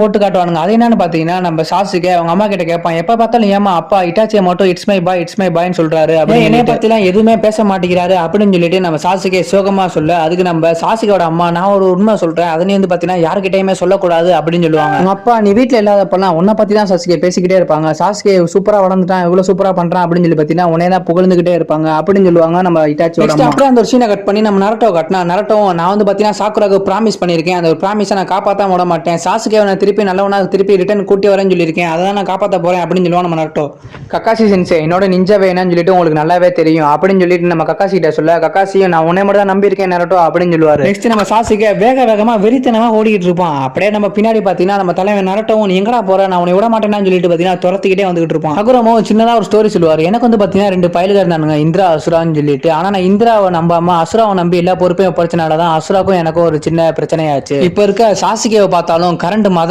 போட்டு காட்டுவானுங்க. அது என்னன்னு பாத்தீங்கன்னா நம்ம சாசுகே அவங்க அம்மா கிட்ட கேட்பான், எப்ப பார்த்தாலும் ஏமா அப்பா இட்டாச்சியை மட்டும் இட்ஸ் மை பாய்ன்னு சொல்றாரு அப்படின்னு என்னைய பத்திலாம் எதுவுமே பேச மாட்டேங்கிறாரு அப்படின்னு சொல்லிட்டு நம்ம சாசுகே சோகமா சொல்ல, அதுக்கு நம்ம சாசுகோட அம்மா நான் ஒரு உண்மை சொல்றேன், அதை நீ வந்து பாத்தீங்கன்னா யாருக்கிட்டயுமே சொல்லக்கூடாது அப்படின்னு சொல்லுவாங்க. உங்க அப்பா நீ வீட்டுல இல்லாதப்பெல்லாம் உன்னை பத்தி தான் சாசுகே பேசிக்கிட்டே இருப்பாங்க, சாசுகே சூப்பரா வளர்ந்துட்டான் இவ்வளவு சூப்பரா பண்றான் அப்படின்னு சொல்லி பாத்தீங்கன்னா உன்னே தான் புகழ்ந்துகிட்டே இருப்பாங்க அப்படின்னு சொல்லுவாங்க நம்ம இட்டாச்சியோட அம்மா. அப்புறம் அந்த ஒரு சீனை கட் பண்ணி நம்ம நரட்டோ கட்டினா, நரட்டோ நான் வந்து பாத்தீங்கன்னா சாக்குராக்கு ப்ராமிஸ் பண்ணிருக்கேன், அந்த ஒரு ப்ராமிஸை நான் காப்பாற்ற விட மாட்டேன், சாசுகே நான் திருப்பி நல்லவனா திருப்பி ரிட்டர்ன் கூட்டி வரேன்னு சொல்லியிருக்கேன், அதான் நான் காப்பாற்ற போறேன் அப்படின்னு சொல்லுவான் நம்ம நரட்டோ. கக்காசி சென்சே என்னோட நிஞ்சா வேணும்னு சொல்லிட்டு உங்களுக்கு நல்லாவே தெரியும் அப்படின்னு சொல்லிட்டு நம்ம கக்காசி கிட்ட சொல்ல, கக்காசியும் நான் உன்னை மட்டும் தான் நம்பி இருக்கேன் நரட்டோ அப்படின்னு சொல்லுவாரு. நெக்ஸ்ட் நம்ம சாசுகே வேகமா வெறித்தனமா ஓடிட்டு இருப்பான். அப்படியே நம்ம பின்னாடி பாத்தீங்கன்னா நம்ம தலைவன் நரட்டோவும் நீ எங்கடா போற நான் உன்னை விட மாட்டேன்னு சொல்லிட்டு பாத்தீங்கன்னா துரத்திக்கிட்டே வந்துகிட்டு இருப்பான். அகுரமோ சின்னதா ஒரு ஸ்டோரி சொல்லுவாரு, எனக்கு வந்து பாத்தீங்கன்னா 2 பயலுக இருந்தானுங்க இந்திரா அசுரான்னு சொல்லிட்டு, ஆனா நான் இந்திராவை நம்பாம அசுராவை நம்பி எல்லா பொறுப்பையும் படிச்சனாலதான் அசுராக்கும் எனக்கும் ஒரு சின்ன பிரச்சனையாச்சு. இப்ப இருக்க சாசுகேவை பார்த்தாலும் கரண்ட் மதரா